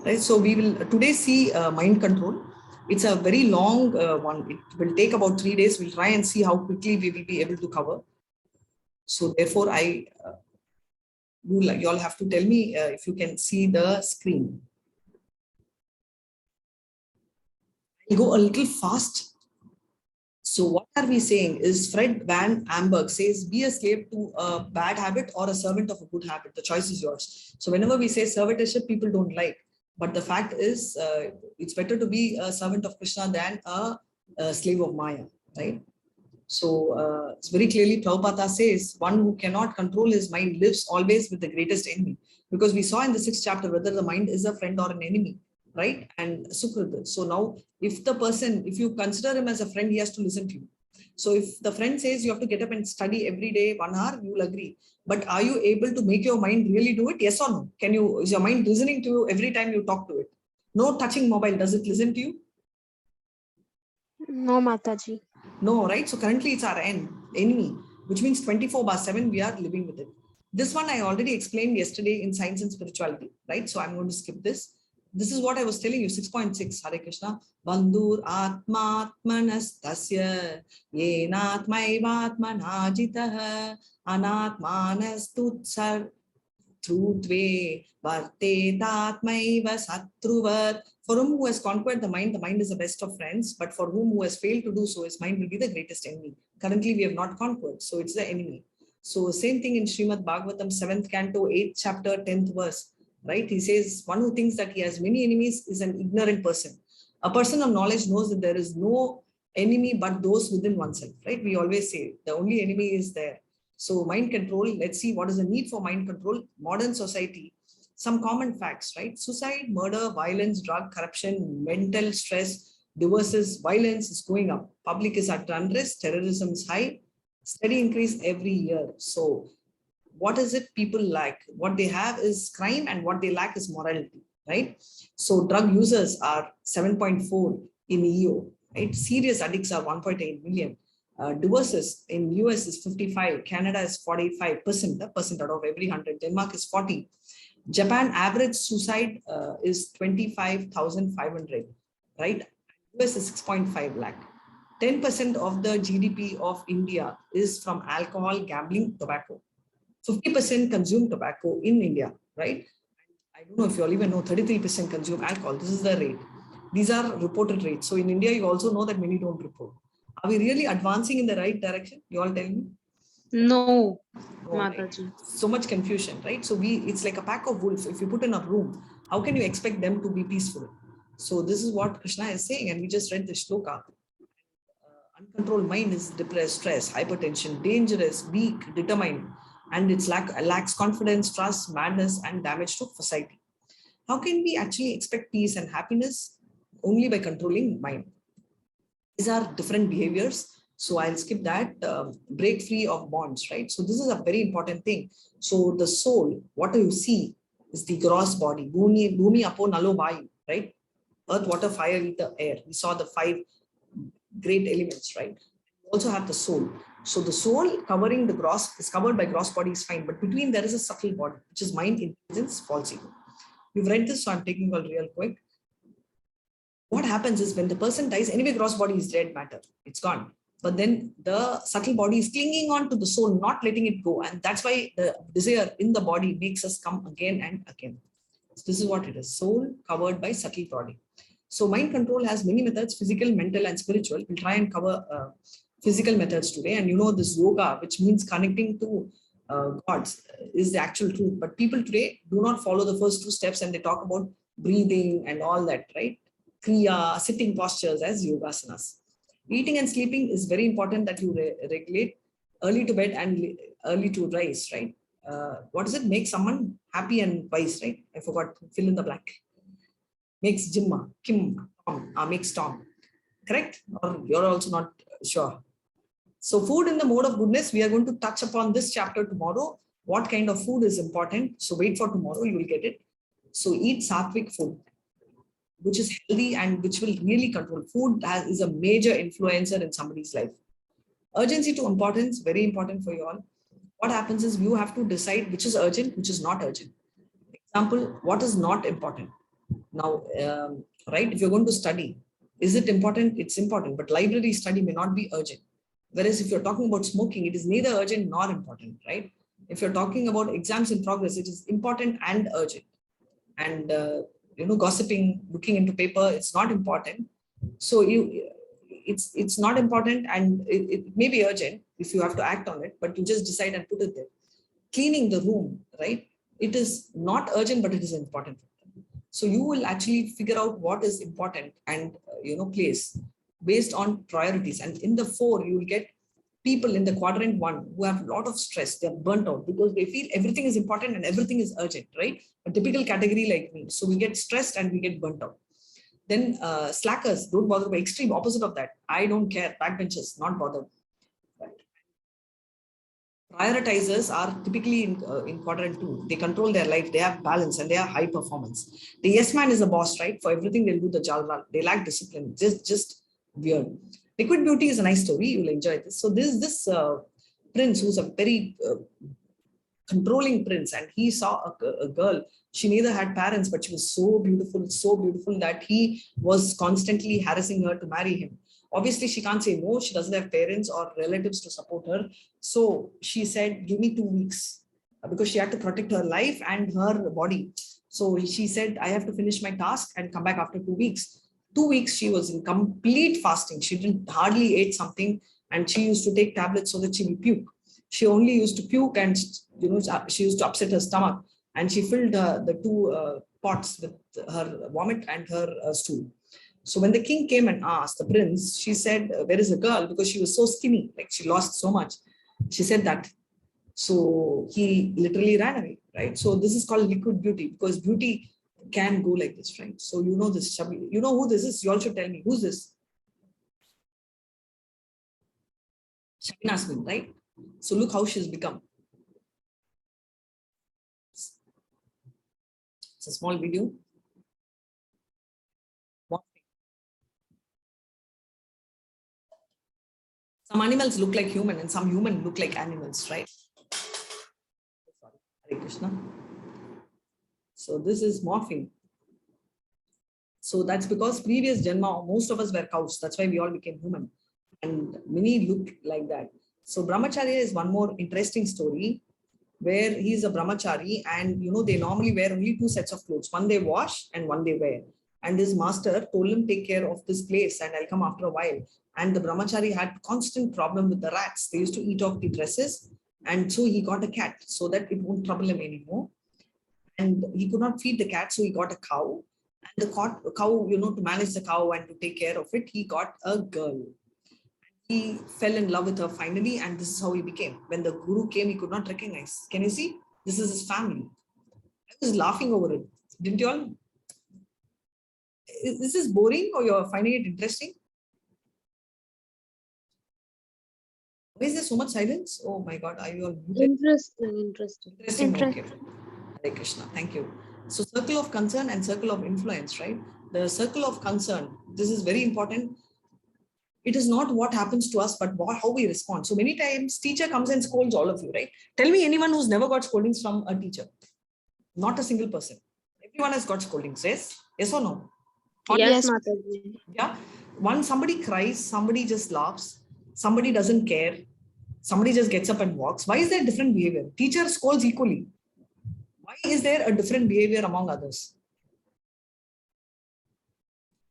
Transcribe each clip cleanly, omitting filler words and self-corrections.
Right. So we will today see mind control. It's a very long one. It will take about 3 days. We'll try and see how quickly we will be able to cover. So therefore, you all have to tell me if you can see the screen. I'll go a little fast. So what are we saying is Fred Van Amberg says, be a slave to a bad habit or a servant of a good habit. The choice is yours. So whenever we say servitorship, people don't like. But the fact is, it's better to be a servant of Krishna than a slave of Maya, right? So it's very clearly Prabhupada says, one who cannot control his mind lives always with the greatest enemy. Because we saw in the 6th chapter whether the mind is a friend or an enemy, right? And Sukrita. So now, if the person, if you consider him as a friend, he has to listen to you. So if the friend says you have to get up and study every day 1 hour, you will agree. But are you able to make your mind really do it? Yes or no? Is your mind listening to you every time you talk to it? No touching mobile, does it listen to you? No, Mataji. No, right? So currently it's our enemy, which means 24/7 we are living with it. This one I already explained yesterday in Science and Spirituality, right? So I'm going to skip this. This is what I was telling you, 6.6, Hare Krishna. Bandhur atmatmanastasya yenatmaivatmanajitah anatmanastutsar Trutve vartetatmaiva satruvat. For whom who has conquered the mind is the best of friends. But for whom who has failed to do so, his mind will be the greatest enemy. Currently, we have not conquered, so it's the enemy. So same thing in Srimad Bhagavatam, 7th canto, 8th chapter, 10th verse, right? He says, one who thinks that he has many enemies is an ignorant person. A person of knowledge knows that there is no enemy but those within oneself, right? We always say the only enemy is there. So mind control, let's see what is the need for mind control. Modern society, some common facts, right? Suicide, murder, violence, drug, corruption, mental stress, divorces, violence is going up. Public is at unrest, terrorism is high, steady increase every year. So what is it people lack? What they have is crime and what they lack is morality, right? So drug users are 7.4 in EU, right? Serious addicts are 1.8 million. Divorces in US is 55, Canada is 45%, the percent out of every 100, Denmark is 40. Japan average suicide is 25,500, right? US is 6.5 lakh. 10% of the GDP of India is from alcohol, gambling, tobacco. 50% consume tobacco in India, right? I don't know if you all even know 33% consume alcohol. This is the rate. These are reported rates. So in India, you also know that many don't report. Are we really advancing in the right direction? You all tell me. No, Right. Mataji. So much confusion, right? So it's like a pack of wolves. If you put in a room, how can you expect them to be peaceful? So this is what Krishna is saying, and we just read the shloka. Uncontrolled mind is depressed, stress, hypertension, dangerous, weak, determined, and it's lacks confidence, trust, madness, and damage to society. How can we actually expect peace and happiness? Only by controlling mind. These are different behaviors. So I'll skip that. Break free of bonds, right? So this is a very important thing. So the soul, what you see is the gross body. Bhumi apo nalo vayu, right? Earth, water, fire, ether, air. We saw the 5 great elements, right? We also have the soul. So the soul covering the gross is covered by gross body is fine, but between there is a subtle body, which is mind, intelligence, false ego. You've read this, so I'm taking all real quick. What happens is when the person dies, anyway, gross body is dead matter, it's gone. But then the subtle body is clinging on to the soul, not letting it go. And that's why the desire in the body makes us come again and again. So this is what it is, soul covered by subtle body. So mind control has many methods, physical, mental, and spiritual. We'll try and cover physical methods today. And you know this yoga, which means connecting to gods, is the actual truth. But people today do not follow the first 2 steps and they talk about breathing and all that, right? Kriya, sitting postures as yogasanas. Eating and sleeping is very important that you regulate early to bed and early to rise, right? What does it make someone happy and wise, right? I forgot, fill in the blank. Makes Jimma, Kim, Tom, makes Tom. Correct? Or you're also not sure. So food in the mode of goodness, we are going to touch upon this chapter tomorrow. What kind of food is important? So wait for tomorrow, you will get it. So eat sattvic food, which is healthy and which will really control. Food is a major influencer in somebody's life. Urgency to importance, very important for you all. What happens is you have to decide which is urgent, which is not urgent. Example, what is not important? Now, right, if you're going to study, is it important? It's important, but library study may not be urgent. Whereas if you're talking about smoking, it is neither urgent nor important, right? If you're talking about exams in progress, it is important and urgent. And, gossiping, looking into paper, it's not important. So it's not important, and it may be urgent if you have to act on it, but you just decide and put it there. Cleaning the room, right? It is not urgent, but it is important. So you will actually figure out what is important and place based on priorities. And in the 4, you will get people in the quadrant 1 who have a lot of stress. They're burnt out because they feel everything is important and everything is urgent, right? A typical category like me. So we get stressed and we get burnt out. Then slackers, don't bother, by extreme opposite of that. I don't care, backbenchers, not bothered. Prioritizers are typically in quadrant 2. They control their life, they have balance, and they are high performance. The yes man is a boss, right? For everything they'll do the jalwal. They lack discipline, just weird. Liquid beauty is a nice story. You'll enjoy this. So this prince who's a very controlling prince, and he saw a girl. She neither had parents, but she was so beautiful that he was constantly harassing her to marry him. Obviously, she can't say no. She doesn't have parents or relatives to support her. So she said, give me 2 weeks, because she had to protect her life and her body. So she said, I have to finish my task and come back after 2 weeks. 2 weeks, she was in complete fasting. She didn't hardly ate something, and she used to take tablets so that she would puke. She only used to puke, and she used to upset her stomach, and she filled the 2 pots with her vomit and her stool. So when the king came and asked the prince, she said, where is the girl? Because she was so skinny, like she lost so much. She said that. So he literally ran away, right? So this is called liquid beauty, because beauty can go like this, right? So you know this, Shabi. You know who this is? You all should tell me. Who's this? Shabina Asmin, right? So look how she's become. It's a small video. Some animals look like human and some human look like animals, right? Hare Krishna. So this is morphing. So that's because previous Janma, most of us were cows. That's why we all became human. And many look like that. So Brahmacharya is one more interesting story where he's a brahmachari, and they normally wear only 2 sets of clothes. One they wash and one they wear. And his master told him, take care of this place and I'll come after a while. And the brahmachari had constant problem with the rats. They used to eat off the dresses. And so he got a cat so that it won't trouble him anymore. And he could not feed the cat, so he got a cow. And the cow, to manage the cow and to take care of it, he got a girl. He fell in love with her finally, and this is how he became. When the guru came, he could not recognize. Can you see? This is his family. I was laughing over it. Didn't you all? Is this boring or you're finding it interesting? Why is there so much silence? Oh my God, are you all muted? Interesting. Okay. Hare Krishna, thank you. So circle of concern and circle of influence, right? The circle of concern, this is very important. It is not what happens to us, but how we respond. So many times teacher comes and scolds all of you, right? Tell me anyone who's never got scoldings from a teacher. Not a single person. Everyone has got scoldings, yes? Yes or no? Yes, Mataji. Yeah. Once somebody cries, somebody just laughs, somebody doesn't care, somebody just gets up and walks. Why is there different behavior? Teacher scolds equally. Why is there a different behavior among others?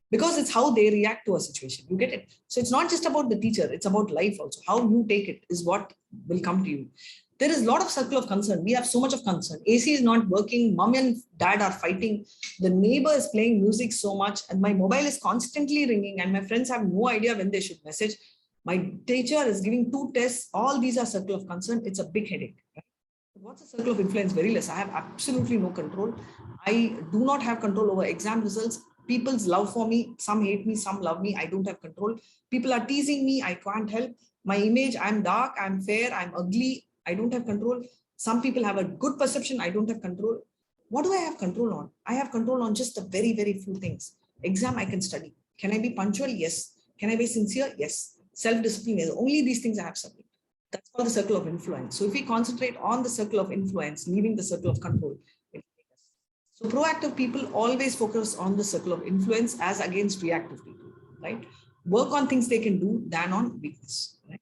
Because it's how they react to a situation. You get it? So it's not just about the teacher, it's about life also. How you take it is what will come to you. There is a lot of circle of concern. We have so much of concern. AC is not working. Mom and dad are fighting. The neighbor is playing music so much, and my mobile is constantly ringing, and my friends have no idea when they should message. My teacher is giving 2 tests. All these are circle of concern. It's a big headache. What's a circle of influence? Very less. I have absolutely no control. I do not have control over exam results. People's love for me, some hate me, some love me. I don't have control. People are teasing me. I can't help. My image, I'm dark, I'm fair, I'm ugly. I don't have control. Some people have a good perception. I don't have control. What do I have control on? I have control on just a very, very few things. Exam, I can study. Can I be punctual? Yes. Can I be sincere? Yes. Self-discipline is only these things I have subject. That's called the circle of influence. So if we concentrate on the circle of influence, leaving the circle of control, So proactive people always focus on the circle of influence as against reactive people, right? Work on things they can do than on weakness, right?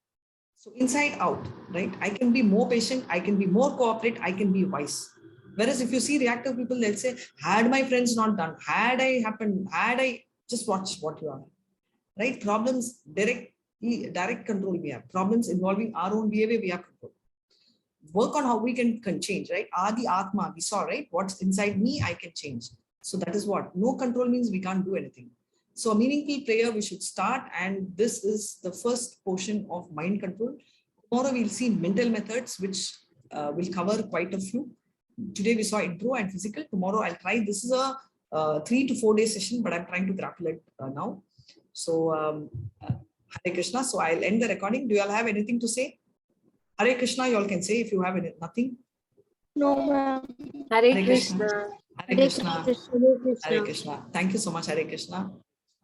So inside out, right? I can be more patient, I can be more cooperate, I can be wise. Whereas if you see reactive people, they'll say, had my friends not done, had I happened, had I just watch what you are, right? Problems, direct control we have. Problems involving our own behavior, we have control. Work on how we can change, right? Adi Atma, we saw, right? What's inside me, I can change. So that is what no control means. We can't do anything. So a meaningful prayer we should start, and this is the first portion of mind control. Tomorrow we'll see mental methods, which will cover quite a few. Today we saw intro and physical. Tomorrow I'll try. This is a 3 to 4 day session, but I'm trying to grapple it now. So Hare Krishna. So I'll end the recording. Do you all have anything to say? Hare Krishna, you all can say if you have nothing. No, ma'am. Hare Hare Krishna. Krishna. Hare Krishna. Hare Krishna. Hare Krishna. Thank you so much, Hare Krishna.